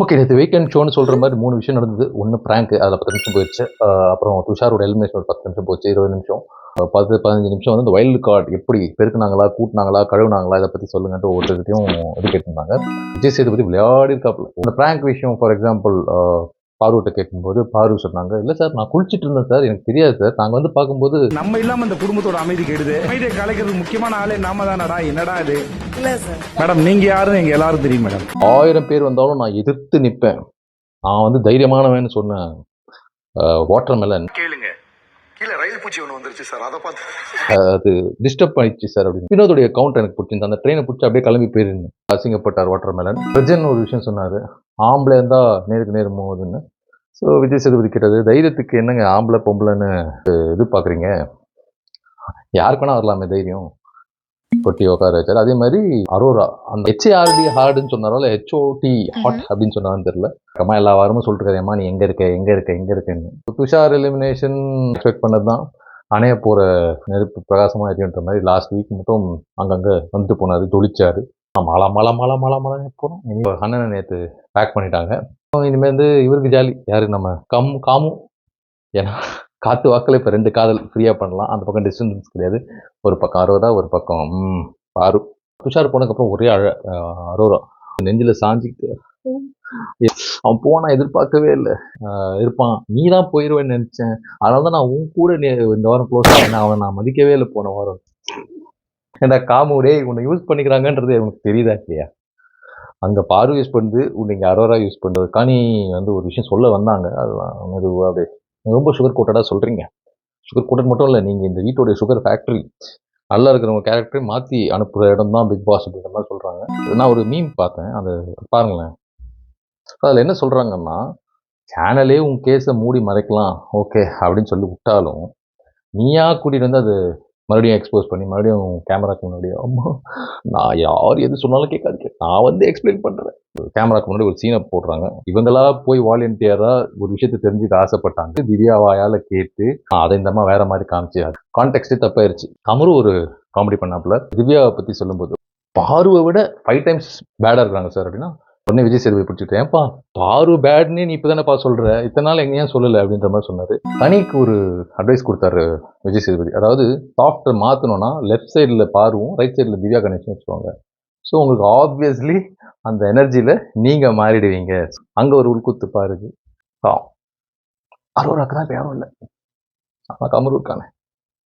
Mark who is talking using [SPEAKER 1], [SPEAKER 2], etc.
[SPEAKER 1] Okay. நேத்து weekend ஷோன்னு சொல்ற மாரி 3 விஷயம் நடந்தது. 1 பிராங்க் அதுல 10 நிமிஷம் போயிருச்சு. அப்புறம் துஷாரோட எலிமினேஷன் ஒரு 10 நிமிஷம் போச்சு. 20 நிமிஷம். 10, 15 நிமிஷம் வந்து இந்த வைல்ட் கார்ட் எப்படி பெருக்குனாங்களா, கூட்டுனாங்களா, கழுவுனாங்களா இத பத்தி சொல்லுங்கன்ட்டு ஒவ்வொருத்தர்கிட்டயும் இது கேட்டிருந்தாங்க. விஜய் சேதுபதி விளையாடிருக்காப்ல. இந்த பிராங்க் விஷயம் ஃபார் எக்ஸாம்பிள் பார்வட்ட கேட்கும்போது பாரு சொன்னாங்க, "இல்ல சார் நான் குளிச்சிட்டு இருந்தேன் சார். எனக்கு தெரியாது சார். நாங்க வந்து பார்க்கும்போது
[SPEAKER 2] நம்ம இல்லாம இந்த குடும்பத்தோட அமைதி கெடுது. அமைதியை கலைக்கிறதுக்கு முக்கியமான ஆளே நாம தானடா. என்னடா இது?
[SPEAKER 3] இல்ல சார்.
[SPEAKER 2] மேடம் நீங்க யாருன்னு எங்க எல்லாரும் தெரியும் மேடம்.
[SPEAKER 1] 1000 பேர் வந்தாலும் நான் எதிர்த்து நிப்பேன். நான் வந்து தைரியமானவன்னு சொன்ன வாட்டர் மெலன்
[SPEAKER 4] கேளுங்க. கீழ ரயில் பூச்சி ஒண்ணு வந்துருச்சு சார். அத பார்த்து
[SPEAKER 1] அது டிஸ்டர்ப் பண்ணிடுச்சு சார் அப்படின்னு. வினோதுடைய கவுண்ட் எனக்கு பிடிச்சிருந்தது. அந்த ட்ரெயினை பிடிச்சி அப்படியே கிளம்பி போயிருந்தேன். அசிங்கப்பட்டார் வாட்டர் மெலன். பிரஜன் ஒரு விஷயம் சொன்னாரு, ஆம்பளை இருந்தா நேருக்கு நேர் மோதுன்னு. ஸோ விஜய் சேதுபதி கேட்டது, தைரியத்துக்கு என்னங்க ஆம்பளை பொம்பளைன்னு எதிர்பார்க்குறீங்க? யாருக்கு வேணா வரலாமே தைரியம். கொட்டி உட்கார வச்சாரு. அதே மாதிரி அரோரா அந்த ஹெச்ஏஆர்டி ஹார்டுன்னு சொன்னாரோ இல்லை ஹெச்ஓடி ஹாட் அப்படின்னு சொன்னான்னு தெரியல. அம்மா எல்லா வாரமும் சொல்லிட்டு அம்மா நீ எங்க இருக்கேன்னு. துஷார் எலிமினேஷன் எக்ஸ்பெக்ட் பண்ணது தான். அணைய போற நெருப்பு பிரகாசமா இருக்குன்ற மாதிரி லாஸ்ட் வீக் மட்டும் அங்கங்க வந்துட்டு போனாரு, தொளிச்சாரு. மழை போனோம். இனி அண்ணனை நேற்று பேக் பண்ணிட்டாங்க. இனிமேல் வந்து இவருக்கு ஜாலி யாரு நம்ம காமு. ஏன்னா காத்து வாக்கில் இப்போ 2 காதல் ஃப்ரீயாக பண்ணலாம். அந்த பக்கம் டிஸ்டன்ஸ் கிடையாது. ஒரு பக்கம் அரோரா, ஒரு பக்கம் பாரு. துஷார் போனதுக்கப்புறம் ஒரே அரோரா நெஞ்சில் சாஞ்சிக்கிட்டு அவன் போனா எதிர்பார்க்கவே இல்லை. இருப்பான் நீ தான் போயிடுவேன்னு நினச்சேன். அதனால தான் நான் உன் கூட இந்த வாரம் க்ளோஸ் ஆகினேன். அவனை நான் மதிக்கவே இல்லை போன வாரம். ஏன்னா காமுடே உன்னை யூஸ் பண்ணிக்கிறாங்கன்றது எனக்கு தெரியுதா இல்லையா? அங்கே பாரு யூஸ் பண்ணுது, இங்கே அரோரா யூஸ் பண்ணுறது. காணி வந்து ஒரு விஷயம் சொல்ல வந்தாங்க. அதுதான் மெதுவாக அப்படியே ரொம்ப சுகர் கோட்டடாக சொல்கிறீங்க. சுகர் கோட்டட் மட்டும் இல்லை, நீங்கள் இந்த வீட்டோடைய சுகர் ஃபேக்ட்ரி. நல்லா இருக்கிறவங்க கேரக்டரை மாற்றி அனுப்புகிற இடம் தான் பிக் பாஸ் அப்படின்ற மாதிரி சொல்கிறாங்க. நான் ஒரு மீம் பார்த்தேன், அதை பாருங்களேன். அதில் என்ன சொல்கிறாங்கன்னா, சேனலே உன் கேஸை மூடி மறைக்கலாம் ஓகே அப்படின்னு சொல்லி விட்டாலும், நீயா கூட்டிகிட்டு வந்து அது மறுபடியும் எக்ஸ்போஸ் பண்ணி மறுபடியும் கேமராக்கு முன்னாடி அம்மா நான் யார் எது சொன்னாலும் கேட்காது, நான் வந்து எக்ஸ்பிளைன் பண்ணுறேன். கேமராக்கு முன்னாடி ஒரு சீனை போடுறாங்க. இவங்களா போய் வாலண்டியராக ஒரு விஷயத்தை தெரிஞ்சுக்க ஆசைப்பட்டாங்க. திவ்யா வாயால் கேட்டு அதை இந்த அம்மா வேற மாதிரி காமிச்சு கான்டெக்ஸ்டே தப்பாயிருச்சு. கமரு ஒரு காமெடி பண்ணாப்புல திவ்யாவை பற்றி சொல்லும்போது, பாருவை விட 5 டைம்ஸ் பேடாக இருக்கிறாங்க சார் அப்படின்னா, உடனே விஜய் சேதுபதி பிடிச்சிட்டு, ஏன்பா பாரு பேட்னே நீ இப்போ தானேப்பா சொல்கிற, இத்தனை நாள் எங்க ஏன் சொல்லலை அப்படின்ற மாதிரி சொன்னார். தனிக்கு ஒரு அட்வைஸ் கொடுத்தாரு விஜய் சேதுபதி. அதாவது சாஃப்ட்வேர் மாற்றணும்னா லெஃப்ட் சைடில் பாருவும் ரைட் சைடில் திவ்யா கணேசன் வச்சுக்கோங்க. ஸோ உங்களுக்கு ஆப்வியஸ்லி அந்த எனர்ஜியில் நீங்கள் மாறிடுவீங்க. அங்கே ஒரு உள்குத்து பாருது. அரோராக்கு தான் இப்போ யாரும் இல்லை, ஆனால் கமரு இருக்கானே.